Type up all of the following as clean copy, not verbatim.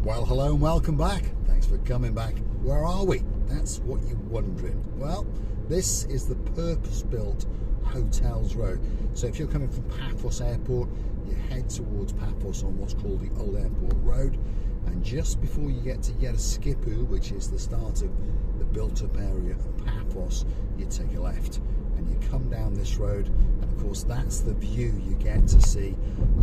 Well, hello and welcome back. Thanks for coming back. Where are we? That's what you're wondering. Well, this is the purpose-built Hotels Road. So if you're coming from Paphos Airport, you head towards Paphos on what's called the Old Airport Road, and just before you get to Skipu, which is the start of the built-up area of Paphos, you take a left and you come down this road, and of course that's the view you get to see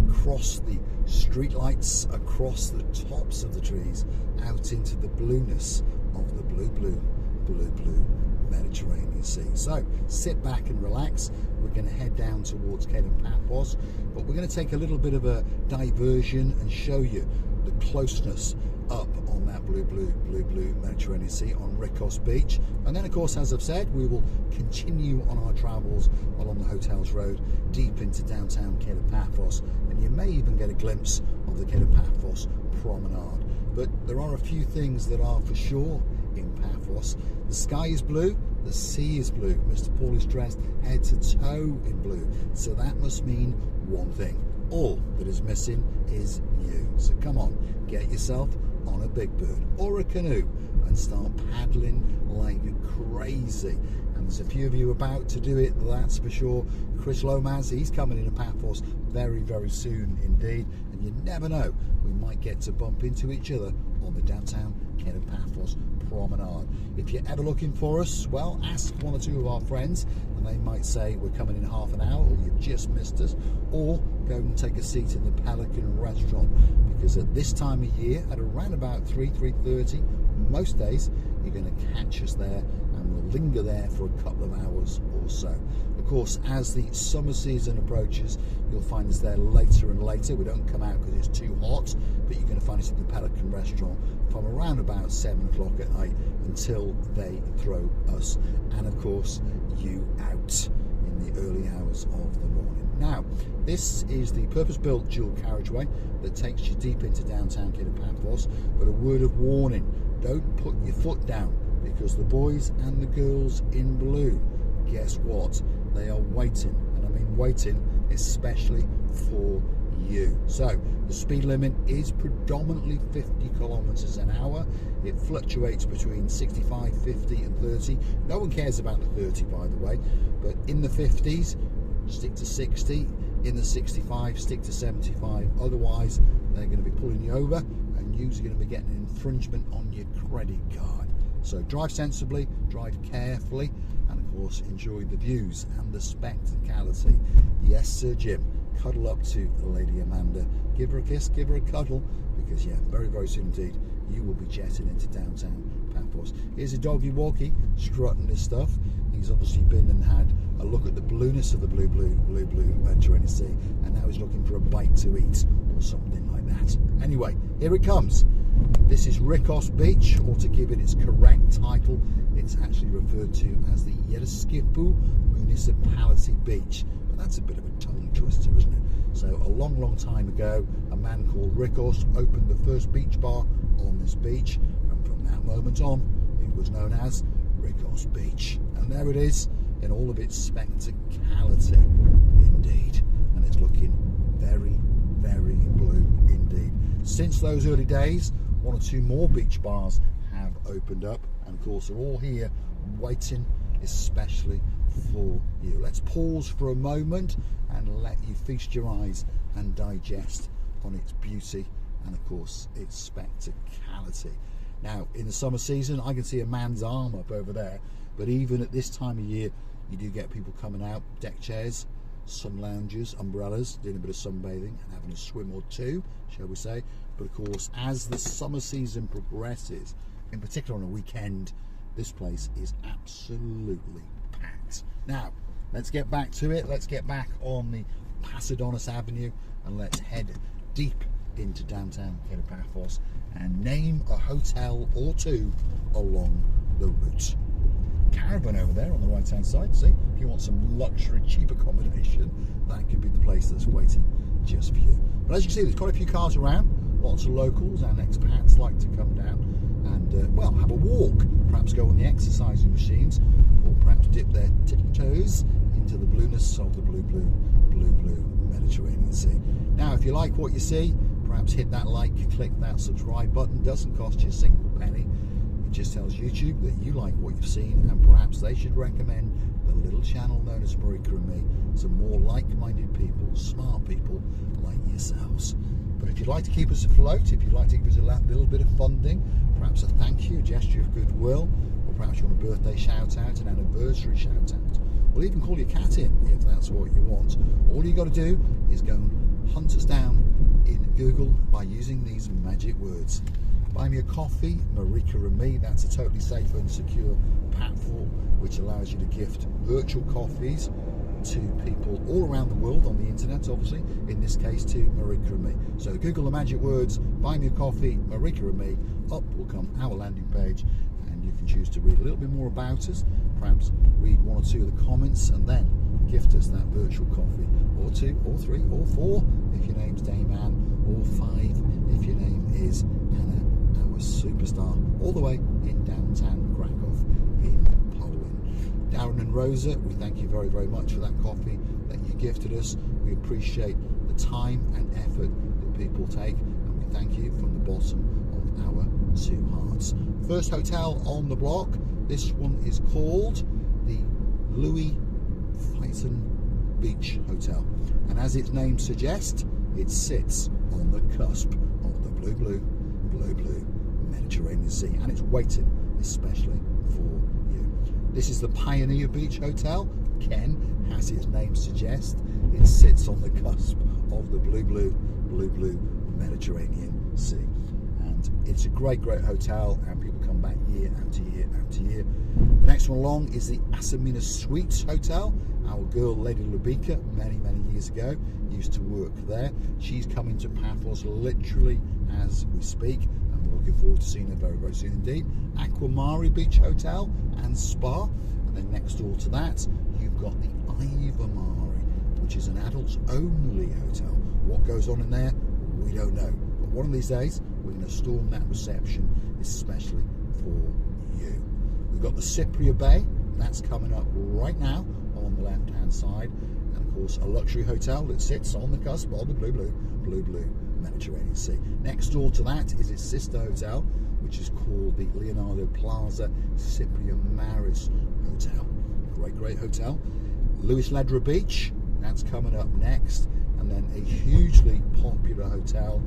across the streetlights, across the tops of the trees, out into the blueness of the blue Mediterranean Sea. So sit back and relax. We're going to head down towards Kato Paphos, but we're going to take a little bit of a diversion and show you the closeness up on that blue Mediterranean Sea on Rikkos Beach. And then of course, as I've said, we will continue on our travels along the Hotels Road deep into downtown Kato Paphos, and you may even get a glimpse of the Kato Paphos promenade. But there are a few things that are for sure in Paphos. The sky is blue, the sea is blue. Mr. Paul is dressed head to toe in blue, so that must mean one thing: all that is missing is you. So come on, get yourself on a big bird or a canoe and start paddling like crazy. And there's a few of you about to do it, that's for sure. Chris Lomas, he's coming into Paphos very soon indeed, and you never know, we might get to bump into each other on the downtown Kato Paphos promenade. If you're ever looking for us, well, ask one or two of our friends and they might say we're coming in half an hour, or you've just missed us, or go and take a seat in the Pelican restaurant, because at this time of year, at around about 3:30, most days you're going to catch us there, and we'll linger there for a couple of hours or so. Of course, as the summer season approaches, you'll find us there later and later. We don't come out because it's too hot, but you're going to find us at the Pelican restaurant from around about 7 o'clock at night until they throw us, and of course you out in the early hours of the morning. Now, this is the purpose-built dual carriageway that takes you deep into downtown Kato Paphos, but a word of warning: don't put your foot down, because the boys and the girls in blue, guess what? They are waiting, and I mean waiting especially for you. So the speed limit is predominantly 50 kilometers an hour. It fluctuates between 65, 50 and 30. No one cares about the 30, by the way, but in the 50s stick to 60, in the 65 stick to 75, otherwise they're going to be pulling you over and you're going to be getting an infringement on your credit card. So drive sensibly, drive carefully, and of course enjoy the views and the spectacality. Yes, Sir Jim, cuddle up to Lady Amanda, give her a kiss, give her a cuddle, because yeah, very soon indeed you will be jetting into downtown Paphos. Here's a doggy walkie strutting his stuff. He's obviously been and had a look at the blueness of the blue Mediterranean Sea, and now he's looking for a bite to eat or something like that. Anyway, here it comes. This is Rikkos Beach, or to give it its correct title, it's actually referred to as the Skipu Municipality Beach. But that's a bit of a tongue twister, isn't it? So a long time ago, a man called Rikkos opened the first beach bar on this beach, and from that moment on, it was known as Rikkos Beach. And there it is in all of its spectacality indeed, and it's looking very blue indeed. Since those early days, one or two more beach bars have opened up, and of course they're all here waiting especially for you. Let's pause for a moment and let you feast your eyes and digest on its beauty and of course its spectacality. Now, in the summer season, I can see a man's arm up over there, but even at this time of year, you do get people coming out, deck chairs, sun lounges, umbrellas, doing a bit of sunbathing and having a swim or two, shall we say. But of course, as the summer season progresses, in particular on a weekend, this place is absolutely packed. Now, let's get back to it. Let's get back on the Pasidonus Avenue and let's head deep into downtown Kato Paphos and name a hotel or two along the route. Caravan over there on the right hand side. See, if you want some luxury cheap accommodation, that could be the place that's waiting just for you. But as you can see, there's quite a few cars around. Lots of locals and expats like to come down and well, have a walk, perhaps go on the exercising machines, or perhaps dip their toes into the blueness of the blue Mediterranean Sea. Now, if you like what you see, perhaps hit that like, click that subscribe button. Doesn't cost you a single penny. It just tells YouTube that you like what you've seen, and perhaps they should recommend the little channel known as Marika and me to more like-minded people, smart people like yourselves. But if you'd like to keep us afloat, if you'd like to give us a little bit of funding, perhaps a thank you, a gesture of goodwill, or perhaps you want a birthday shout out, an anniversary shout out, we'll even call your cat in if that's what you want. All you got to do is go and hunt us down in Google by using these magic words. Buy me a coffee, Marika and me. That's a totally safe and secure platform which allows you to gift virtual coffees to people all around the world on the internet, obviously, in this case to Marika and me. So Google the magic words, buy me a coffee, Marika and me. Up will come our landing page, and you can choose to read a little bit more about us, perhaps read one or two of the comments, and then gift us that virtual coffee, or 2 or 3 or 4 if your name's Dame Anne, or 5 if your name is Anna, our superstar, all the way in downtown Krakow in Poland. Darren and Rosa, we thank you very, very much for that coffee that you gifted us. We appreciate the time and effort that people take, and we thank you from the bottom of our 2 hearts. First hotel on the block, this one is called the Louis Vuitton Beach Hotel, and as its name suggests, it sits on the cusp of the blue Mediterranean Sea, and it's waiting especially for you. This is the Pioneer Beach Hotel. Again, as its name suggests, it sits on the cusp of the blue Mediterranean Sea, and it's a great hotel, and people come back year after year after year. The next one along is the Asamina Suites Hotel. Our girl Lady Lubika, many years ago, used to work there. She's coming to Paphos literally as we speak, and we're looking forward to seeing her very, very soon indeed. Aquamari Beach Hotel and Spa, and then next door to that you've got the Ivamari, which is an adults only hotel. What goes on in there, we don't know, but one of these days we're going to storm that reception especially for you. We've got the Cyprus Bay, that's coming up right now on the left hand side, and of course a luxury hotel that sits on the cusp of the blue Mediterranean Sea. Next door to that is its sister hotel, which is called the Leonardo Plaza Cyprus Maris Hotel. Great hotel. Louis Ledra Beach, that's coming up next, and then a hugely popular hotel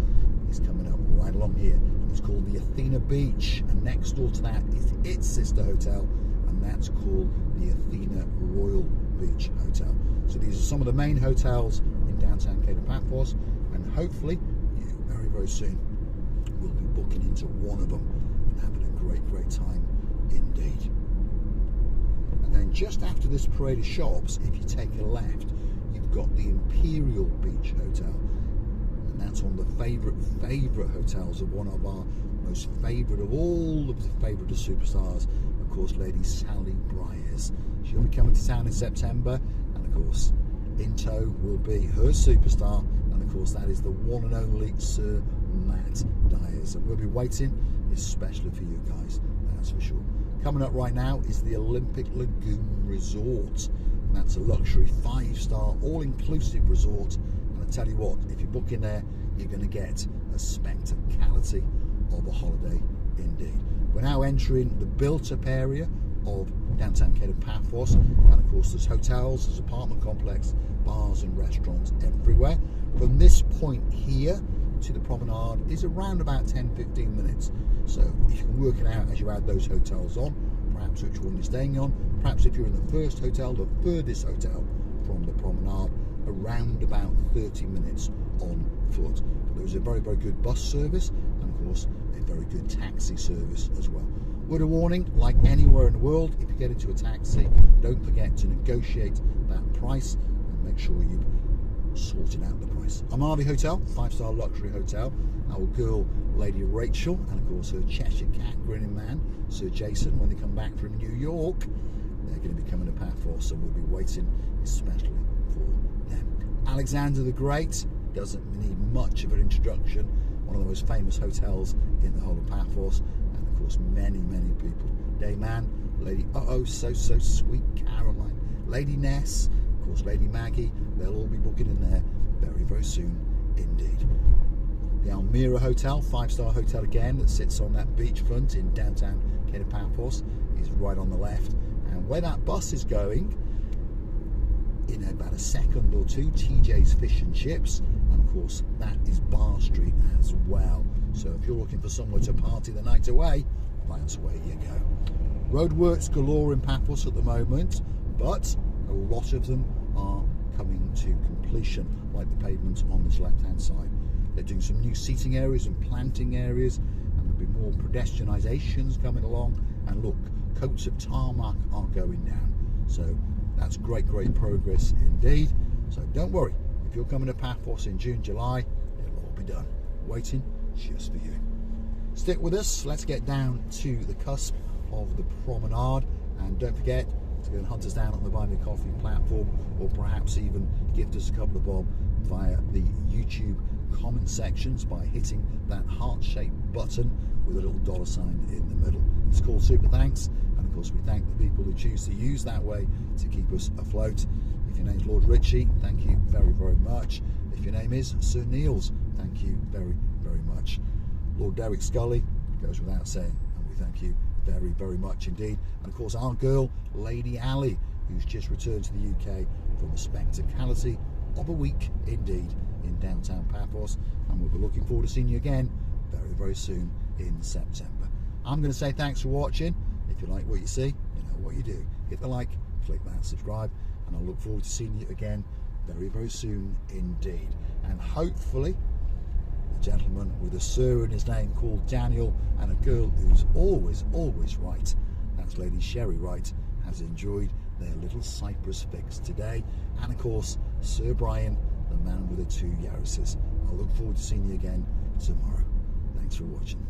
is coming up right along here. It's called the Athena Beach, and next door to that is its sister hotel, and that's called the Athena Royal Beach Hotel. So these are some of the main hotels in downtown Kato Paphos, and hopefully you very, very soon will be booking into one of them and having a great time indeed. And then just after this parade of shops, if you take a left, you've got the Imperial Beach Hotel, and that's one of the favourite hotels of one of our most favourite of all of the favourite of superstars, of course, Lady Sally Briers. She'll be coming to town in September, and of course in tow will be her superstar, and of course that is the one and only Sir Matt Dyers, and we'll be waiting especially for you guys, that's for sure. Coming up right now is the Olympic Lagoon Resort, and that's a luxury 5-star all-inclusive resort, and I tell you what, if you book in there, you're going to get a spectacality of a holiday indeed. We're now entering the built-up area of downtown Kato Paphos, and of course there's hotels, there's apartment complex, bars and restaurants everywhere. From this point here to the promenade is around about 10-15 minutes, so you can work it out as you add those hotels on, perhaps which one you're staying on, perhaps if you're in the first hotel, the furthest hotel from the promenade, around about 30 minutes on foot. But there's a very good bus service, and of course a very good taxi service as well. Word of warning, like anywhere in the world, if you get into a taxi, don't forget to negotiate that price and make sure you've sorted out the price. Amalfi Hotel, 5-star luxury hotel. Our girl, Lady Rachel, and of course her Cheshire Cat grinning man, Sir Jason, when they come back from New York, they're going to be coming to Paphos, and we'll be waiting especially for them. Alexander the Great doesn't need much of an introduction. One of the most famous hotels in the whole of Paphos, and of course many people. Dame Anne, Lady so sweet Caroline, Lady Ness, of course Lady Maggie, they'll all be booking in there very soon indeed. The Mira Hotel, 5-star hotel again, that sits on that beachfront in downtown Kato Paphos, is right on the left. And where that bus is going, in about a second or two, TJ's Fish and Chips, and of course that is Bar Street as well. So if you're looking for somewhere to party the night away, that's where you go. Roadworks galore in Paphos at the moment, but a lot of them are coming to completion, like the pavement on this left-hand side. They're doing some new seating areas and planting areas, and there'll be more pedestrianisations coming along. And look, coats of tarmac are going down. So that's great progress indeed. So don't worry, if you're coming to Paphos in June, July, it'll all be done, waiting just for you. Stick with us, let's get down to the cusp of the promenade, and don't forget to go and hunt us down on the Buy Me a Coffee platform, or perhaps even gift us a couple of bob via the YouTube comment sections by hitting that heart-shaped button with a little dollar sign in the middle. It's called Super Thanks, and of course we thank the people who choose to use that way to keep us afloat. If your name's Lord Richie, thank you very much. If your name is Sir Niels, thank you very much. Lord Derek Scully, goes without saying, and we thank you very much indeed. And of course our girl Lady Ali, who's just returned to the UK from the spectacality of a week indeed in downtown Paphos, and we'll be looking forward to seeing you again very soon in September. I'm going to say thanks for watching. If you like what you see, you know what you do. Hit the like, click that subscribe, and I'll look forward to seeing you again very soon indeed. And hopefully a gentleman with a sir in his name called Daniel, and a girl who's always right, that's Lady Sherry Wright, has enjoyed their little Cyprus fix today. And of course Sir Brian, the man with the 2 Yaris's. I'll look forward to seeing you again tomorrow. Thanks for watching.